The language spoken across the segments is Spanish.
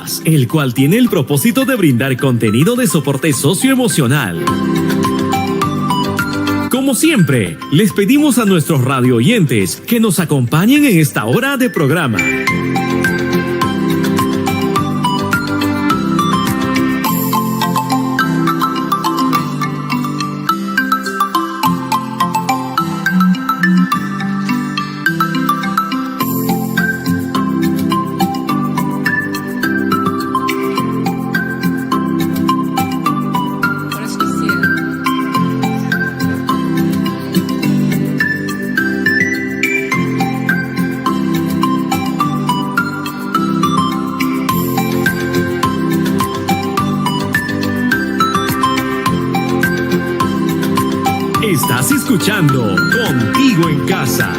Paz, el cual tiene el propósito de brindar contenido de soporte socioemocional. Como siempre, les pedimos a nuestros radio oyentes que nos acompañen en esta hora de programa. Estás escuchando Contigo en Casa.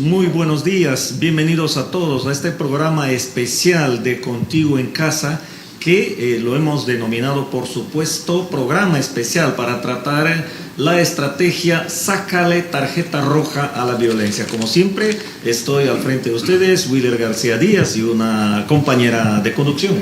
Muy buenos días, bienvenidos a todos a este programa especial de Contigo en Casa que lo hemos denominado, por supuesto, programa especial para tratar la estrategia Sácale tarjeta roja a la violencia. Como siempre, estoy al frente de ustedes, Willer García Díaz, y una compañera de conducción.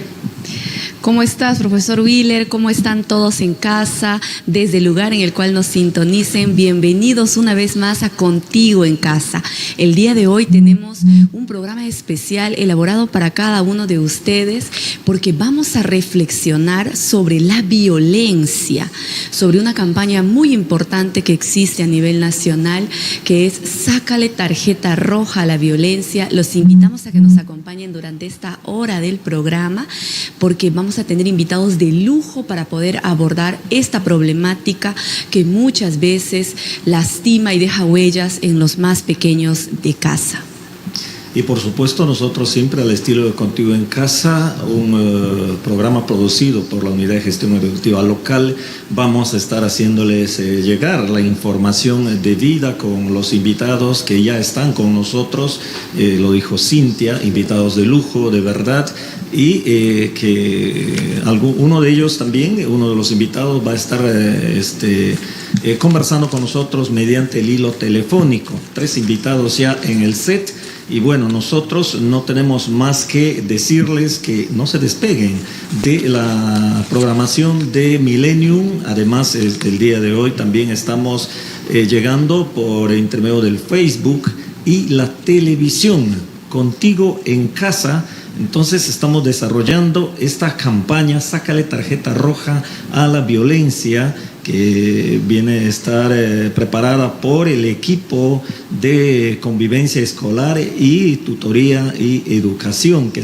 ¿Cómo estás, profesor Willer? ¿Cómo están todos en casa? Desde el lugar en el cual nos sintonicen, bienvenidos una vez más a Contigo en Casa. El día de hoy tenemos un programa especial elaborado para cada uno de ustedes porque vamos a reflexionar sobre la violencia, sobre una campaña muy importante que existe a nivel nacional, que es Sácale tarjeta roja a la violencia. Los invitamos a que nos acompañen durante esta hora del programa porque vamos a tener invitados de lujo para poder abordar esta problemática que muchas veces lastima y deja huellas en los más pequeños de casa. Y por supuesto nosotros siempre al estilo de Contigo en Casa, un programa producido por la Unidad de Gestión Educativa Local, vamos a estar haciéndoles llegar la información debida con los invitados que ya están con nosotros, lo dijo Cintia, invitados de lujo, de verdad, y que uno de ellos también, uno de los invitados va a estar conversando con nosotros mediante el hilo telefónico. 3 invitados ya en el set. Y bueno, nosotros no tenemos más que decirles que no se despeguen de la programación de Millennium. Además, el día de hoy también estamos llegando por intermedio del Facebook y la televisión, Contigo en Casa. Entonces estamos desarrollando esta campaña Sácale tarjeta roja a la violencia, que viene a estar preparada por el equipo de convivencia escolar y tutoría y educación que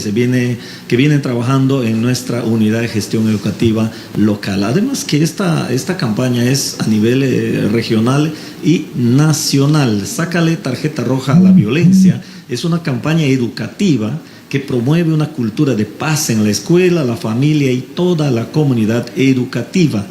vienen trabajando en nuestra unidad de gestión educativa local. Además que esta campaña es a nivel regional y nacional. Sácale tarjeta roja a la violencia es una campaña educativa que promueve una cultura de paz en la escuela, la familia y toda la comunidad educativa,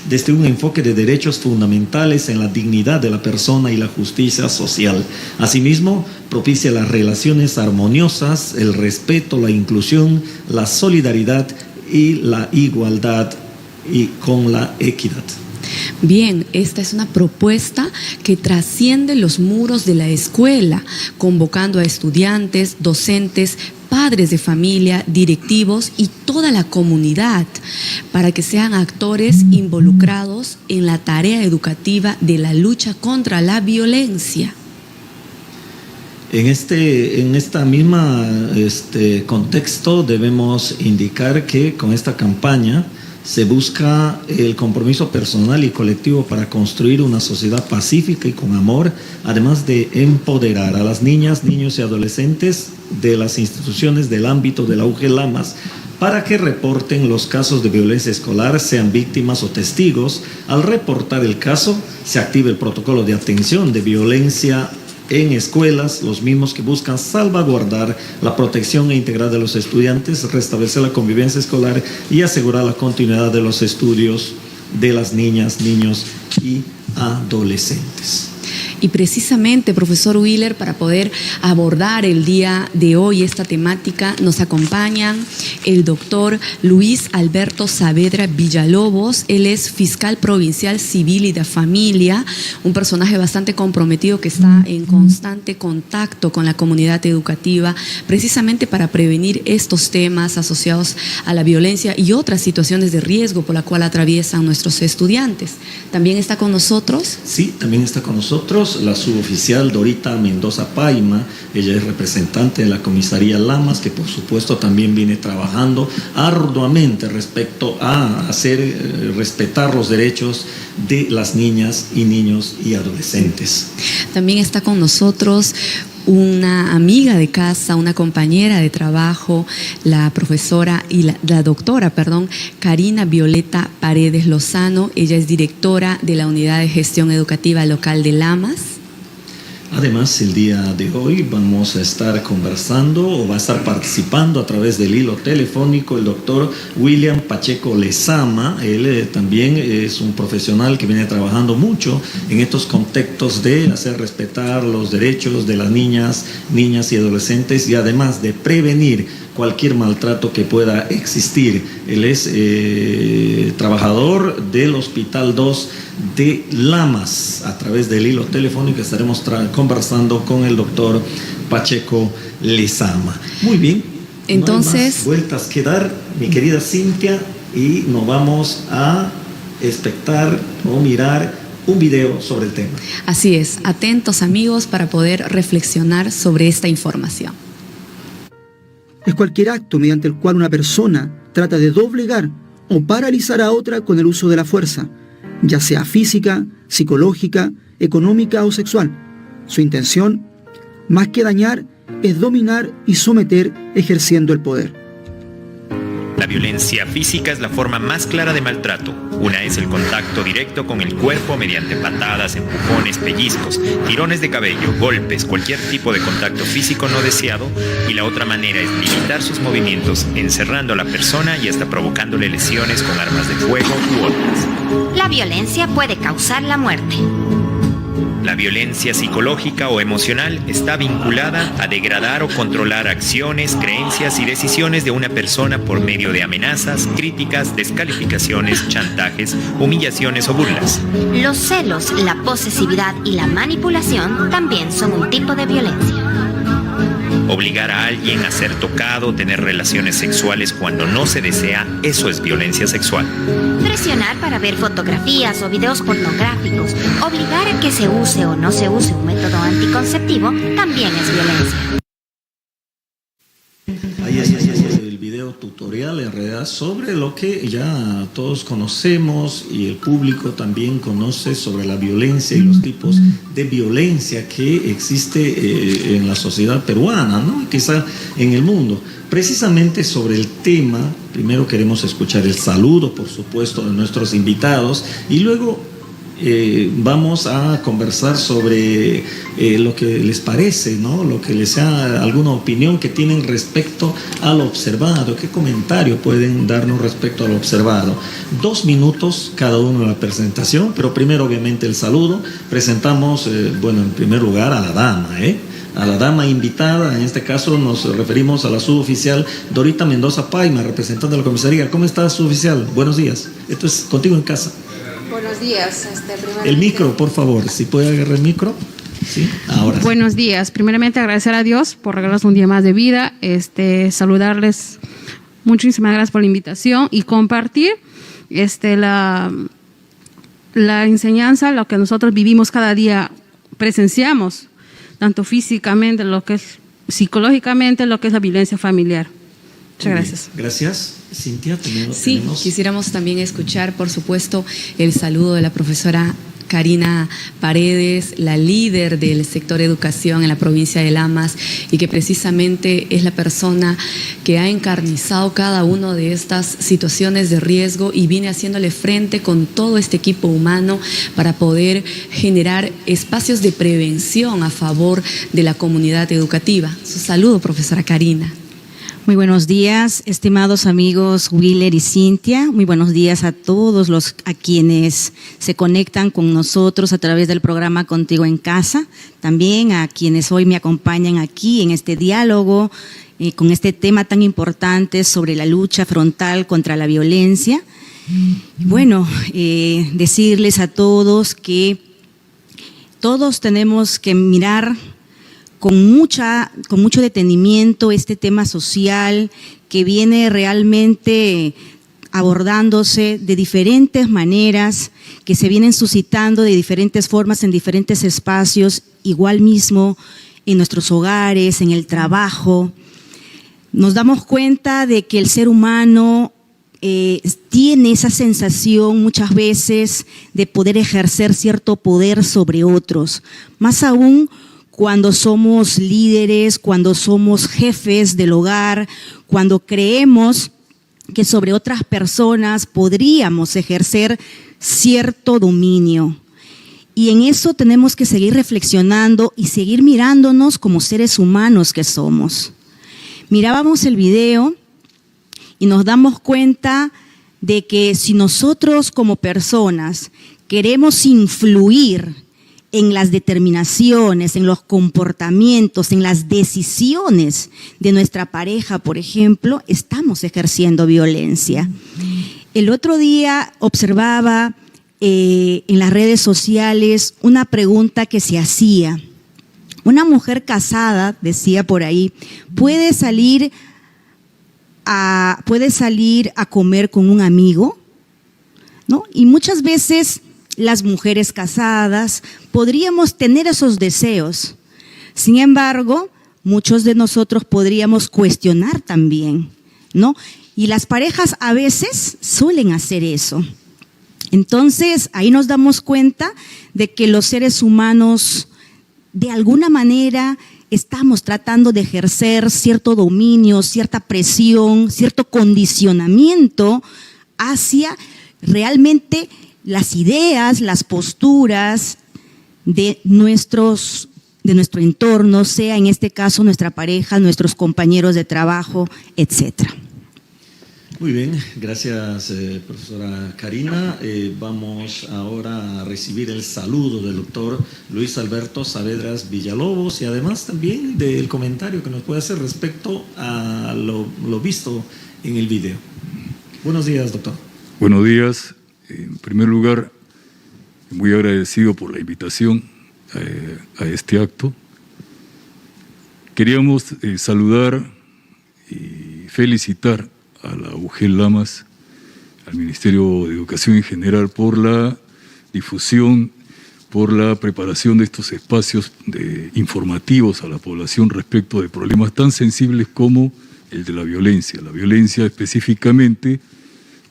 desde un enfoque de derechos fundamentales en la dignidad de la persona y la justicia social. Asimismo, propicia las relaciones armoniosas, el respeto, la inclusión, la solidaridad y la igualdad y con la equidad. Bien, esta es una propuesta que trasciende los muros de la escuela, convocando a estudiantes, docentes, padres de familia, directivos y toda la comunidad para que sean actores involucrados en la tarea educativa de la lucha contra la violencia. En esta misma contexto debemos indicar que con esta campaña se busca el compromiso personal y colectivo para construir una sociedad pacífica y con amor, además de empoderar a las niñas, niños y adolescentes de las instituciones del ámbito de la UG Lamas para que reporten los casos de violencia escolar, sean víctimas o testigos. Al reportar el caso, se activa el protocolo de atención de violencia en escuelas, los mismos que buscan salvaguardar la protección integral de los estudiantes, restablecer la convivencia escolar y asegurar la continuidad de los estudios de las niñas, niños y adolescentes. Y precisamente, profesor Wheeler, para poder abordar el día de hoy esta temática, nos acompañan el doctor Luis Alberto Saavedra Villalobos. Él es fiscal provincial civil y de familia, un personaje bastante comprometido que está en constante contacto con la comunidad educativa, precisamente para prevenir estos temas asociados a la violencia y otras situaciones de riesgo por la cual atraviesan nuestros estudiantes. ¿También está con nosotros? Sí, también está con nosotros la suboficial Dorita Mendoza Paima. Ella es representante de la comisaría Lamas, que por supuesto también viene trabajando arduamente respecto a hacer respetar los derechos de las niñas y niños y adolescentes. También está con nosotros una amiga de casa, una compañera de trabajo, la profesora y la doctora, Karina Violeta Paredes Lozano. Ella es directora de la Unidad de Gestión Educativa Local de Lamas. Además, el día de hoy vamos a estar conversando o va a estar participando a través del hilo telefónico el doctor William Pacheco Lezama. Él también es un profesional que viene trabajando mucho en estos contextos de hacer respetar los derechos de las niñas y adolescentes y además de prevenir cualquier maltrato que pueda existir. Él es trabajador del Hospital 2 de Lamas. A través del hilo telefónico estaremos conversando con el doctor Pacheco Lezama. Muy bien. Entonces, no hay más vueltas que dar, mi querida Cintia, y nos vamos a espectar o mirar un video sobre el tema. Así es, atentos amigos para poder reflexionar sobre esta información. Es cualquier acto mediante el cual una persona trata de doblegar o paralizar a otra con el uso de la fuerza, ya sea física, psicológica, económica o sexual. Su intención, más que dañar, es dominar y someter ejerciendo el poder. La violencia física es la forma más clara de maltrato. Una es el contacto directo con el cuerpo mediante patadas, empujones, pellizcos, tirones de cabello, golpes, cualquier tipo de contacto físico no deseado, y la otra manera es limitar sus movimientos, encerrando a la persona y hasta provocándole lesiones con armas de fuego u otras. La violencia puede causar la muerte. La violencia psicológica o emocional está vinculada a degradar o controlar acciones, creencias y decisiones de una persona por medio de amenazas, críticas, descalificaciones, chantajes, humillaciones o burlas. Los celos, la posesividad y la manipulación también son un tipo de violencia. Obligar a alguien a ser tocado, tener relaciones sexuales cuando no se desea, eso es violencia sexual. Presionar para ver fotografías o videos pornográficos, obligar a que se use o no se use un método anticonceptivo, también es violencia. Ahí es el video tutorial en realidad sobre lo que ya todos conocemos y el público también conoce sobre la violencia y los tipos de violencia que existe en la sociedad peruana, ¿no? Quizá en el mundo. Precisamente sobre el tema, primero queremos escuchar el saludo, por supuesto, de nuestros invitados y luego vamos a conversar sobre lo que les parece, ¿no? Lo que les sea alguna opinión que tienen respecto a lo observado, qué comentario pueden darnos respecto a lo observado. 2 minutos cada uno de la presentación, pero primero obviamente el saludo. Presentamos, en primer lugar a la dama, a la dama invitada. En este caso nos referimos a la suboficial Dorita Mendoza Paima, representante de la comisaría. ¿Cómo estás, suboficial? Buenos días. Esto es contigo en casa. Buenos días. El micro, por favor, si puede agarrar el micro. Sí, ahora. Buenos días. Primeramente agradecer a Dios por regalarnos un día más de vida. Saludarles. Muchísimas gracias por la invitación y compartir la enseñanza, lo que nosotros vivimos cada día, presenciamos, tanto físicamente, lo que es psicológicamente, lo que es la violencia familiar. Muchas gracias. Bien, gracias. Cintia, tenemos... Sí, quisiéramos también escuchar, por supuesto, el saludo de la profesora Karina Paredes, la líder del sector educación en la provincia de Lamas, y que precisamente es la persona que ha encarnizado cada una de estas situaciones de riesgo y viene haciéndole frente con todo este equipo humano para poder generar espacios de prevención a favor de la comunidad educativa. Su saludo, profesora Karina. Muy buenos días, estimados amigos Willer y Cintia. Muy buenos días a todos a quienes se conectan con nosotros a través del programa Contigo en Casa. También a quienes hoy me acompañan aquí en este diálogo con este tema tan importante sobre la lucha frontal contra la violencia. Bueno, decirles a todos que todos tenemos que mirar con mucho detenimiento este tema social que viene realmente abordándose de diferentes maneras, que se vienen suscitando de diferentes formas en diferentes espacios, igual mismo en nuestros hogares, en el trabajo. Nos damos cuenta de que el ser humano tiene esa sensación muchas veces de poder ejercer cierto poder sobre otros, más aún cuando somos líderes, cuando somos jefes del hogar, cuando creemos que sobre otras personas podríamos ejercer cierto dominio. Y en eso tenemos que seguir reflexionando y seguir mirándonos como seres humanos que somos. Mirábamos el video y nos damos cuenta de que si nosotros como personas queremos influir en las determinaciones, en los comportamientos, en las decisiones de nuestra pareja, por ejemplo, estamos ejerciendo violencia. El otro día observaba en las redes sociales una pregunta que se hacía. Una mujer casada, decía por ahí, ¿puede salir a comer con un amigo? ¿No? Y muchas veces las mujeres casadas podríamos tener esos deseos. Sin embargo, muchos de nosotros podríamos cuestionar también, ¿no? Y las parejas a veces suelen hacer eso. Entonces, ahí nos damos cuenta de que los seres humanos, de alguna manera, estamos tratando de ejercer cierto dominio, cierta presión, cierto condicionamiento hacia realmente las ideas, las posturas de nuestro entorno, sea en este caso nuestra pareja, nuestros compañeros de trabajo, etcétera. Muy bien, gracias profesora Karina. Vamos ahora a recibir el saludo del doctor Luis Alberto Saavedras Villalobos y además también del comentario que nos puede hacer respecto a lo visto en el video. Buenos días, doctor. Buenos días. En primer lugar, muy agradecido por la invitación a este acto. Queríamos saludar y felicitar a la UGEL Lamas, al Ministerio de Educación en general, por la difusión, por la preparación de estos espacios informativos a la población respecto de problemas tan sensibles como el de la violencia específicamente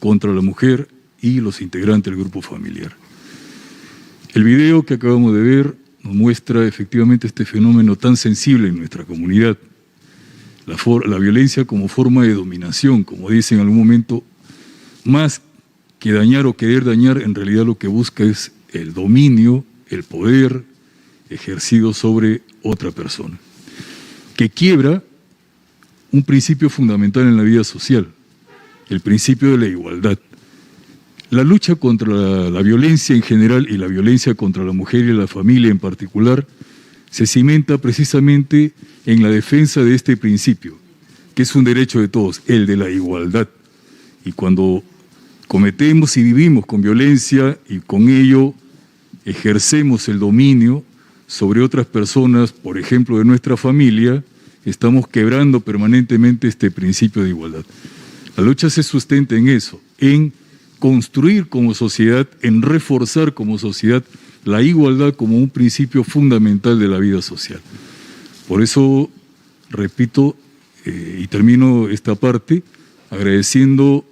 contra la mujer y los integrantes del grupo familiar. El video que acabamos de ver nos muestra efectivamente este fenómeno tan sensible en nuestra comunidad, la violencia como forma de dominación, como dice en algún momento, más que dañar o querer dañar, en realidad lo que busca es el dominio, el poder ejercido sobre otra persona, que quiebra un principio fundamental en la vida social, el principio de la igualdad. La lucha contra la violencia en general y la violencia contra la mujer y la familia en particular se cimenta precisamente en la defensa de este principio, que es un derecho de todos, el de la igualdad. Y cuando cometemos y vivimos con violencia y con ello ejercemos el dominio sobre otras personas, por ejemplo de nuestra familia, estamos quebrando permanentemente este principio de igualdad. La lucha se sustenta en eso, en construir como sociedad, en reforzar como sociedad la igualdad como un principio fundamental de la vida social. Por eso, repito, y termino esta parte agradeciendo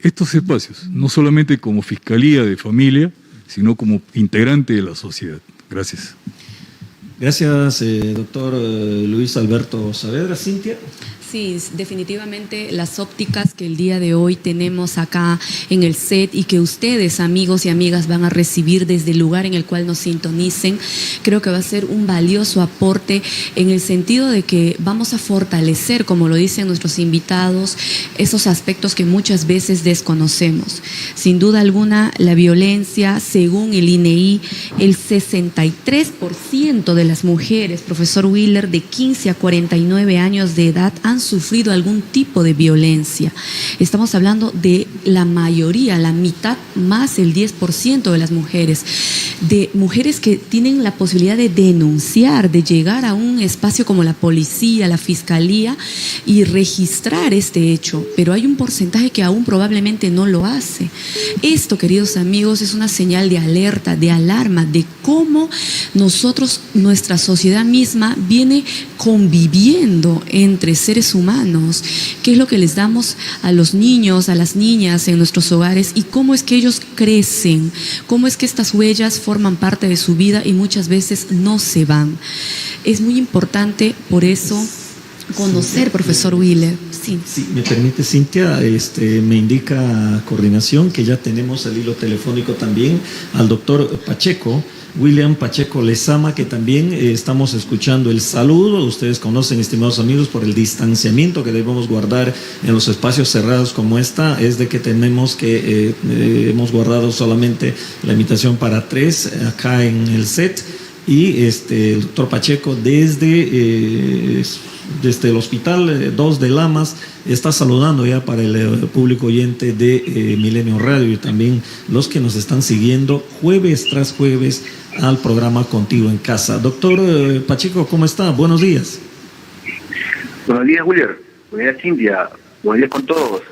estos espacios, no solamente como Fiscalía de Familia, sino como integrante de la sociedad. Gracias. Gracias, doctor Luis Alberto Saavedra. Cintia. Sí, definitivamente las ópticas que el día de hoy tenemos acá en el set y que ustedes, amigos y amigas, van a recibir desde el lugar en el cual nos sintonicen, creo que va a ser un valioso aporte en el sentido de que vamos a fortalecer, como lo dicen nuestros invitados, esos aspectos que muchas veces desconocemos. Sin duda alguna, la violencia, según el INEI, el 63% de las mujeres, profesor Wheeler, de 15 a 49 años de edad han sufrido algún tipo de violencia. Estamos hablando de la mayoría, la mitad más el 10% de las mujeres, de mujeres que tienen la posibilidad de denunciar, de llegar a un espacio como la policía, la fiscalía y registrar este hecho, pero hay un porcentaje que aún probablemente no lo hace. Esto, queridos amigos, es una señal de alerta, de alarma, de cómo nosotros, nuestra sociedad misma, viene conviviendo entre seres humanos, qué es lo que les damos a los niños, a las niñas en nuestros hogares y cómo es que ellos crecen, cómo es que estas huellas forman parte de su vida y muchas veces no se van. Es muy importante por eso conocer, profesor Wheeler. Sí. Sí, me permite, Cintia, me indica coordinación que ya tenemos el hilo telefónico también al doctor Pacheco, William Pacheco Lezama, que también estamos escuchando el saludo. Ustedes conocen, estimados amigos, por el distanciamiento que debemos guardar en los espacios cerrados como esta, es de que tenemos que, hemos guardado solamente la invitación para 3 acá en el set, y el doctor Pacheco desde el Hospital 2 de Lamas está saludando ya para el público oyente de Milenio Radio y también los que nos están siguiendo jueves tras jueves al programa Contigo en Casa. Doctor Pacheco, ¿cómo está? Buenos días. Buenos días, Wheeler. Buenos días, Cintia. Buenos días con todos.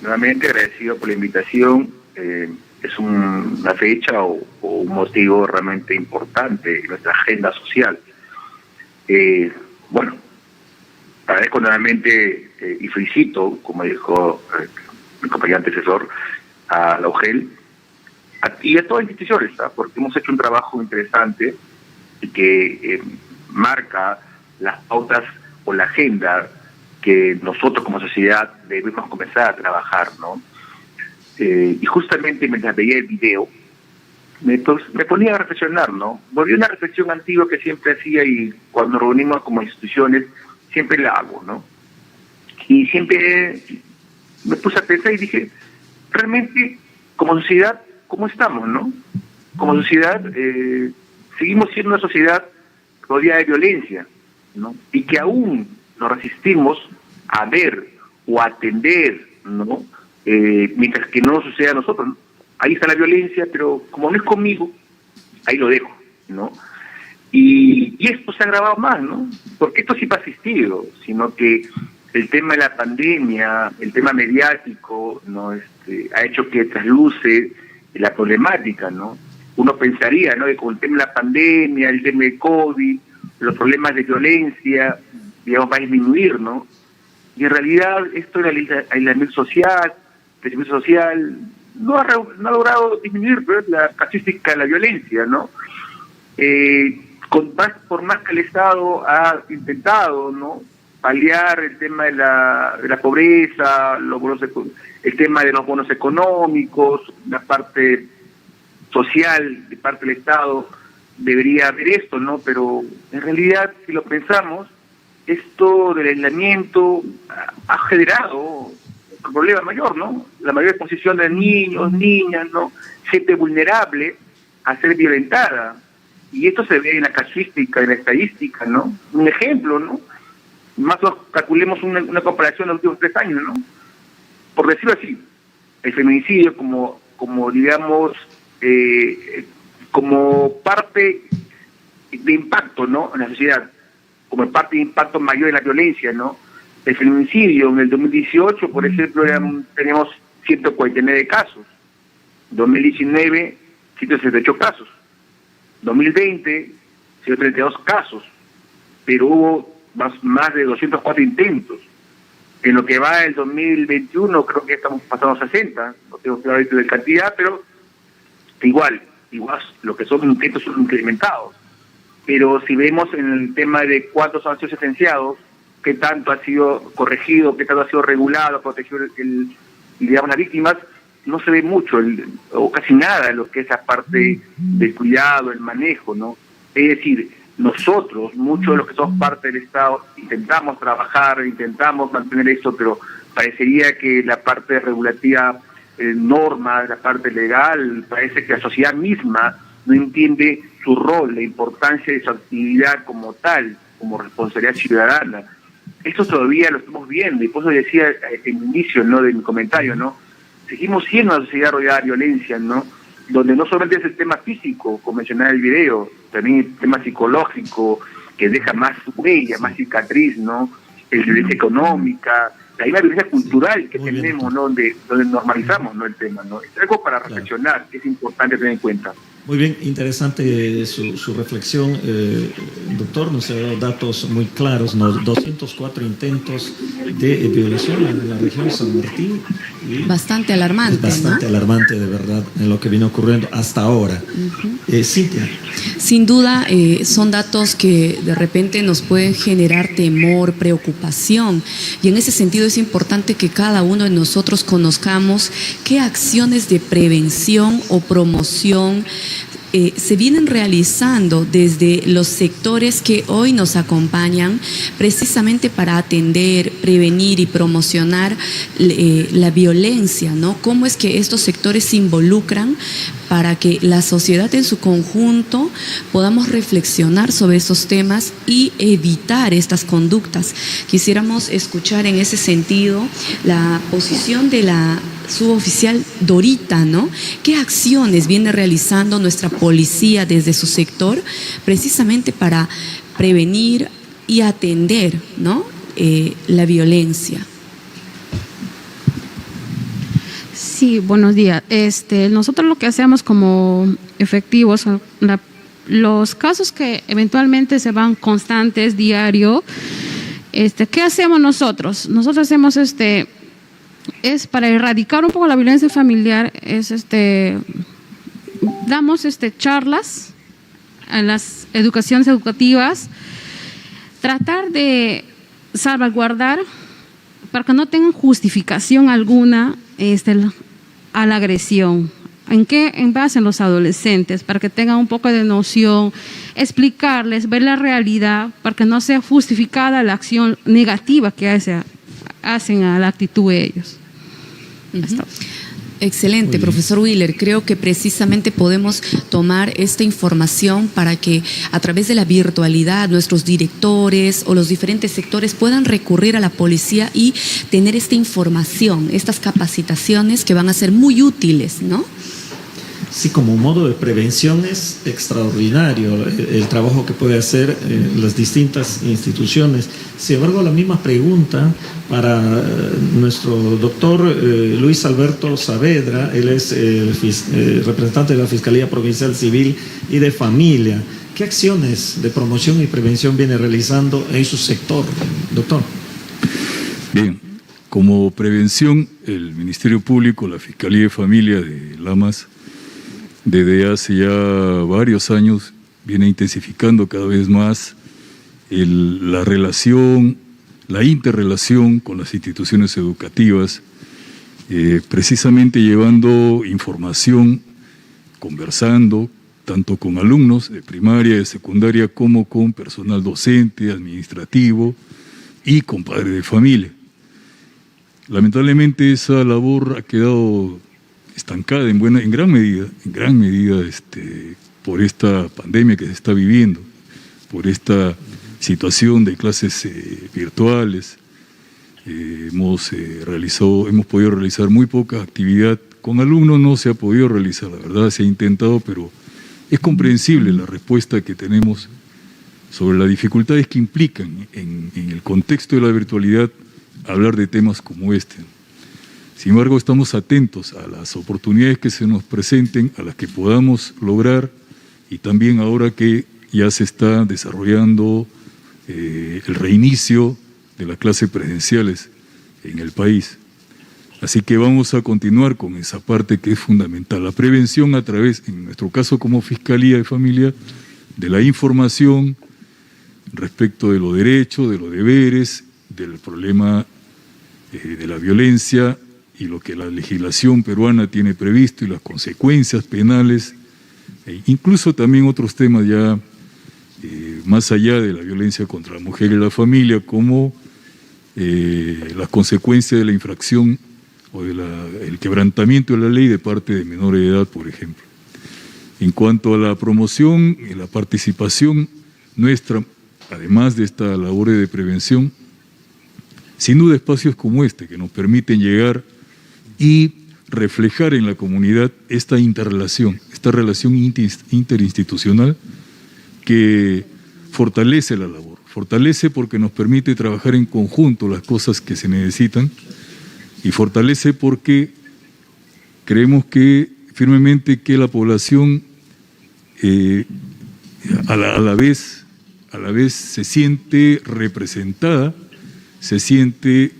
Nuevamente agradecido por la invitación. Es una fecha o un motivo realmente importante en nuestra agenda social. Bueno, agradezco nuevamente y felicito, como dijo mi compañero antecesor, a la UGEL y a todas las instituciones, porque hemos hecho un trabajo interesante y que marca las pautas o la agenda que nosotros como sociedad debemos comenzar a trabajar, ¿no? Y justamente mientras veía el video me ponía a reflexionar, ¿no? Volví a una reflexión antigua que siempre hacía y cuando nos reunimos como instituciones siempre la hago, ¿no? Y siempre me puse a pensar y dije, realmente como sociedad, ¿cómo estamos, no? Como sociedad seguimos siendo una sociedad rodeada de violencia, ¿no? Y que aún nos resistimos a ver o a atender, ¿no? Mientras que no suceda a nosotros, ¿no? Ahí está la violencia, pero como no es conmigo, ahí lo dejo, ¿no? Y esto se ha agravado más, ¿no? Porque esto sí ha existido, sino que el tema de la pandemia, el tema mediático, ¿no? Ha hecho que trasluce la problemática, ¿no? Uno pensaría, ¿no?, que con el tema de la pandemia, el tema de COVID, los problemas de violencia, digamos, va a disminuir, ¿no? Y en realidad esto del aislamiento social, no ha logrado disminuir, ¿verdad?, la casuística de la violencia, ¿no? Por más que el Estado ha intentado, ¿no?, paliar el tema de la pobreza, el tema de los bonos económicos, la parte social de parte del Estado debería haber esto, ¿no? Pero en realidad, si lo pensamos, esto del aislamiento ha generado un problema mayor, ¿no? La mayor exposición de niños, niñas, ¿no?, gente vulnerable a ser violentada. Y esto se ve en la casuística, en la estadística, ¿no? Un ejemplo, ¿no? Más o menos calculemos una comparación de los últimos 3 años, ¿no? Por decirlo así, el feminicidio como digamos, como parte de impacto, ¿no?, en la sociedad, como parte de impacto mayor en la violencia, ¿no? El feminicidio en el 2018, por ejemplo, teníamos 149 casos, 2019, 168 casos, 2020, 132 casos, pero hubo más de 204 intentos. En lo que va del 2021 creo que estamos pasando 60, no tengo claro de cantidad, pero igual lo que son intentos son incrementados. Pero si vemos en el tema de cuántos han sido sentenciados, qué tanto ha sido corregido, qué tanto ha sido regulado, protegido digamos, las víctimas, no se ve mucho o casi nada de lo que es la parte del cuidado, el manejo, ¿no? Es decir, nosotros, muchos de los que somos parte del Estado, intentamos trabajar, intentamos mantener esto, pero parecería que la parte regulativa, norma, la parte legal, parece que la sociedad misma no entiende su rol, la importancia de su actividad como tal, como responsabilidad ciudadana. Esto todavía lo estamos viendo, y por eso decía en el inicio, ¿no?, de mi comentario, ¿no? Seguimos siendo una sociedad rodeada de violencia, ¿no?, donde no solamente es el tema físico, como mencionaba el video, también el tema psicológico, que deja más huella, más cicatriz, ¿no?, la violencia económica, la violencia cultural que tenemos, ¿no?, donde normalizamos, ¿no?, el tema, ¿no? Es algo para reflexionar, que es importante tener en cuenta. Muy bien, interesante su reflexión, doctor. Nos ha dado datos muy claros, ¿no? 204 intentos de violación en la región de San Martín. Y bastante alarmante, es bastante, ¿no?, alarmante, de verdad, en lo que viene ocurriendo hasta ahora. Cintia. Sin duda, son datos que de repente nos pueden generar temor, preocupación, y en ese sentido es importante que cada uno de nosotros conozcamos qué acciones de prevención o promoción se vienen realizando desde los sectores que hoy nos acompañan, precisamente para atender, prevenir y promocionar la violencia, ¿no? Cómo es que estos sectores se involucran para que la sociedad en su conjunto podamos reflexionar sobre esos temas y evitar estas conductas. Quisiéramos escuchar en ese sentido la posición de la suboficial Dorita, ¿no? ¿Qué acciones viene realizando nuestra policía desde su sector precisamente para prevenir y atender, ¿no?, la violencia? Sí, buenos días. Nosotros lo que hacemos como efectivos, los casos que eventualmente se van constantes, diario, ¿qué hacemos nosotros? Nosotros hacemos es para erradicar un poco la violencia familiar, damos charlas en las educaciones educativas, tratar de salvaguardar para que no tengan justificación alguna a la agresión. ¿En base en los adolescentes? Para que tengan un poco de noción, explicarles, ver la realidad, para que no sea justificada la acción negativa que hacen a la actitud de ellos. Excelente, profesor Wheeler. Creo que precisamente podemos tomar esta información para que a través de la virtualidad nuestros directores o los diferentes sectores puedan recurrir a la policía y tener esta información, estas capacitaciones que van a ser muy útiles, ¿no? Sí, como modo de prevención es extraordinario el trabajo que puede hacer las distintas instituciones. Sin embargo, la misma pregunta para nuestro doctor Luis Alberto Saavedra. Él es representante de la Fiscalía Provincial Civil y de Familia. ¿Qué acciones de promoción y prevención viene realizando en su sector, doctor? Bien, como prevención, el Ministerio Público, la Fiscalía de Familia de Lamas, desde hace ya varios años viene intensificando cada vez más la relación, la interrelación con las instituciones educativas, precisamente llevando información, conversando tanto con alumnos de primaria, de secundaria, como con personal docente, administrativo y con padres de familia. Lamentablemente esa labor ha quedado estancada en gran medida por esta pandemia que se está viviendo, por esta situación de clases virtuales. Hemos podido realizar muy poca actividad con alumnos, no se ha podido realizar, la verdad se ha intentado, pero es comprensible la respuesta que tenemos sobre las dificultades que implican en el contexto de la virtualidad hablar de temas como este. Sin embargo, estamos atentos a las oportunidades que se nos presenten, a las que podamos lograr, y también ahora que ya se está desarrollando el reinicio de las clases presenciales en el país. Así que vamos a continuar con esa parte que es fundamental. La prevención a través, en nuestro caso como Fiscalía de Familia, de la información respecto de los derechos, de los deberes, del problema de la violencia y lo que la legislación peruana tiene previsto y las consecuencias penales, e incluso también otros temas ya más allá de la violencia contra la mujer y la familia, como las consecuencias de la infracción o el quebrantamiento de la ley de parte de menores de edad, por ejemplo. En cuanto a la promoción y la participación nuestra, además de esta labor de prevención, sin duda espacios como este que nos permiten llegar y reflejar en la comunidad esta interrelación, esta relación interinstitucional que fortalece la labor, fortalece porque nos permite trabajar en conjunto las cosas que se necesitan y fortalece porque creemos que firmemente que la población a la vez se siente representada, se siente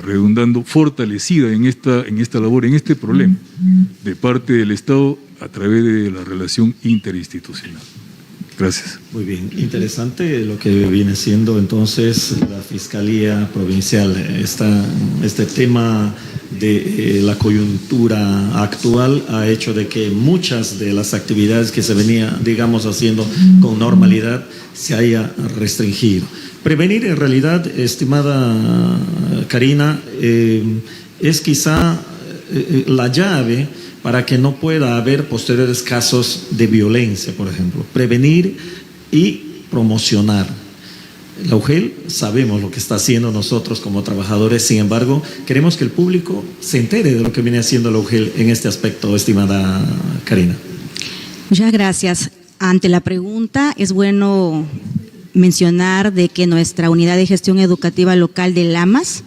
redundando, fortalecida en esta labor, en este problema de parte del Estado a través de la relación interinstitucional. Gracias. Muy bien, interesante lo que viene siendo entonces la Fiscalía Provincial. Este tema de la coyuntura actual ha hecho de que muchas de las actividades que se venía, digamos, haciendo con normalidad se haya restringido. Prevenir, en realidad, estimada Karina, es quizá la llave para que no pueda haber posteriores casos de violencia, por ejemplo. Prevenir y promocionar. La UGEL sabemos lo que está haciendo nosotros como trabajadores, sin embargo, queremos que el público se entere de lo que viene haciendo la UGEL en este aspecto, estimada Karina. Muchas gracias. Ante la pregunta, es bueno mencionar de que nuestra Unidad de Gestión Educativa Local de Lamas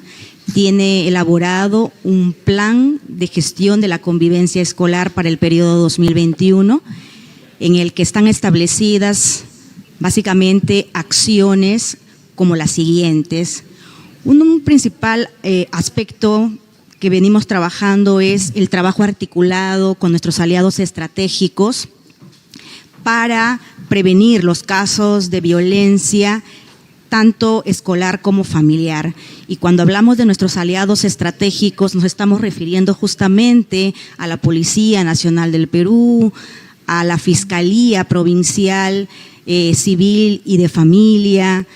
tiene elaborado un plan de gestión de la convivencia escolar para el periodo 2021, en el que están establecidas básicamente acciones como las siguientes. Un principal aspecto que venimos trabajando es el trabajo articulado con nuestros aliados estratégicos para prevenir los casos de violencia tanto escolar como familiar. Y cuando hablamos de nuestros aliados estratégicos, nos estamos refiriendo justamente a la Policía Nacional del Perú, a la Fiscalía Provincial Civil y de Familia,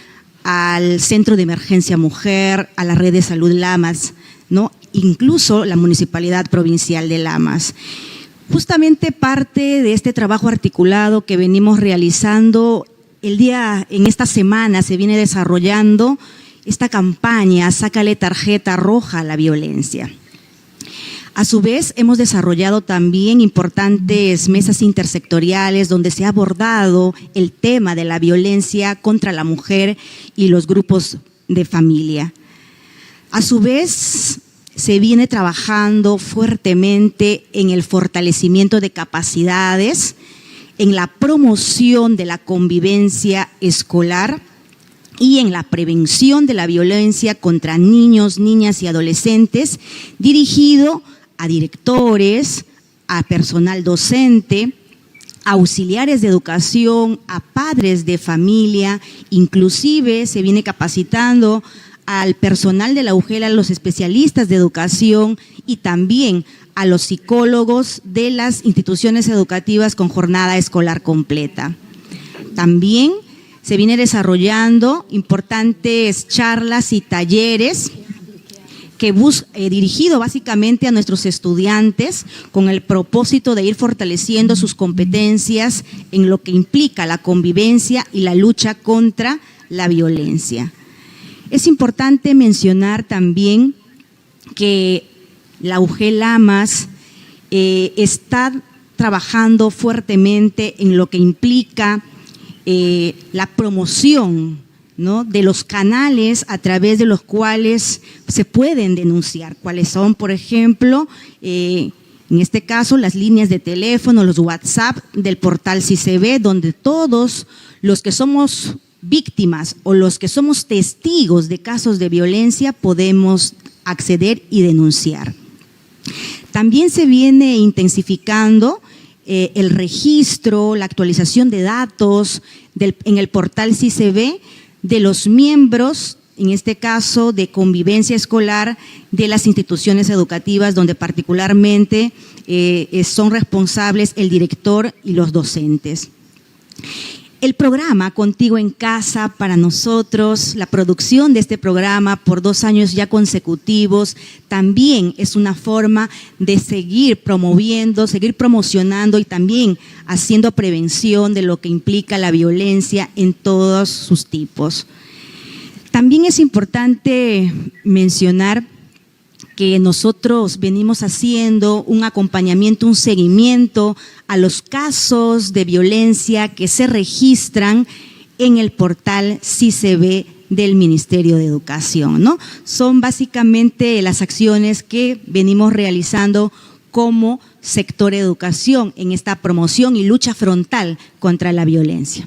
al Centro de Emergencia Mujer, a la Red de Salud Lamas, ¿no? Incluso la Municipalidad Provincial de Lamas. Justamente parte de este trabajo articulado que venimos realizando en esta semana se viene desarrollando esta campaña Sácale tarjeta roja a la violencia. A su vez, hemos desarrollado también importantes mesas intersectoriales donde se ha abordado el tema de la violencia contra la mujer y los grupos de familia. A su vez, se viene trabajando fuertemente en el fortalecimiento de capacidades, en la promoción de la convivencia escolar y en la prevención de la violencia contra niños, niñas y adolescentes, dirigido a directores, a personal docente, a auxiliares de educación, a padres de familia, inclusive se viene capacitando al personal de la UGEL, a los especialistas de educación y también a los psicólogos de las instituciones educativas con jornada escolar completa. También se viene desarrollando importantes charlas y talleres que dirigido básicamente a nuestros estudiantes con el propósito de ir fortaleciendo sus competencias en lo que implica la convivencia y la lucha contra la violencia. Es importante mencionar también que la UGEL Lamas está trabajando fuertemente en lo que implica la promoción, ¿no?, de los canales a través de los cuales se pueden denunciar, cuáles son, por ejemplo, en este caso, las líneas de teléfono, los WhatsApp del portal CICB, donde todos los que somos víctimas o los que somos testigos de casos de violencia podemos acceder y denunciar. También se viene intensificando el registro, la actualización de datos en el portal CICB de los miembros, en este caso de convivencia escolar, de las instituciones educativas donde particularmente son responsables el director y los docentes. El programa Contigo en Casa, para nosotros, la producción de este programa por 2 años ya consecutivos, también es una forma de seguir promoviendo, seguir promocionando y también haciendo prevención de lo que implica la violencia en todos sus tipos. También es importante mencionar que nosotros venimos haciendo un acompañamiento, un seguimiento a los casos de violencia que se registran en el portal CICB del Ministerio de Educación, ¿no? Son básicamente las acciones que venimos realizando como sector educación en esta promoción y lucha frontal contra la violencia.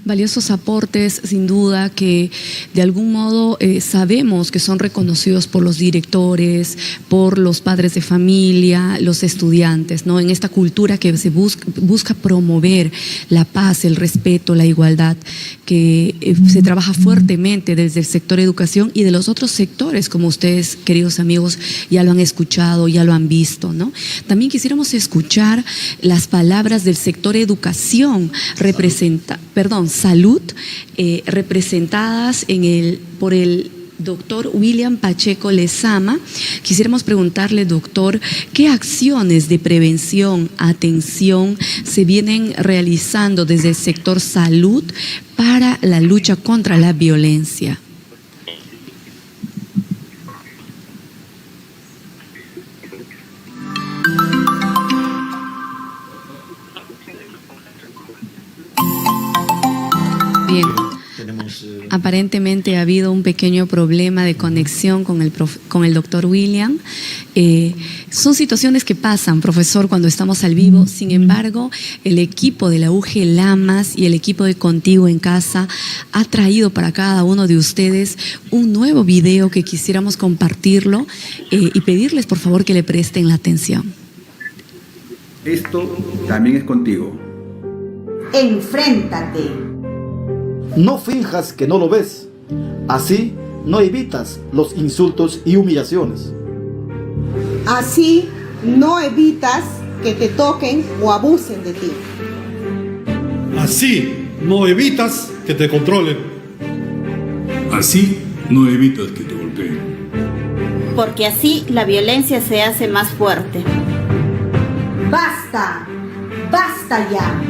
Valiosos aportes, sin duda, que de algún modo sabemos que son reconocidos por los directores, por los padres de familia, los estudiantes, ¿no? En esta cultura que se busca promover la paz, el respeto, la igualdad, que se trabaja fuertemente desde el sector educación y de los otros sectores, como ustedes, queridos amigos, ya lo han escuchado, ya lo han visto, ¿no? También quisiéramos escuchar las palabras del sector educación, salud, representadas por el doctor William Pacheco Lezama. Quisiéramos preguntarle, doctor, ¿qué acciones de prevención, atención se vienen realizando desde el sector salud para la lucha contra la violencia? Bien. Aparentemente ha habido un pequeño problema de conexión con el doctor William. Son situaciones que pasan, profesor, cuando estamos al vivo. Sin embargo, el equipo de la UG Lamas y el equipo de Contigo en Casa ha traído para cada uno de ustedes un nuevo video que quisiéramos compartirlo y pedirles, por favor, que le presten la atención. Esto también es contigo. Enfréntate. No finjas que no lo ves. Así no evitas los insultos y humillaciones. Así no evitas que te toquen o abusen de ti. Así no evitas que te controlen. Así no evitas que te golpeen. Porque así la violencia se hace más fuerte. ¡Basta! ¡Basta ya!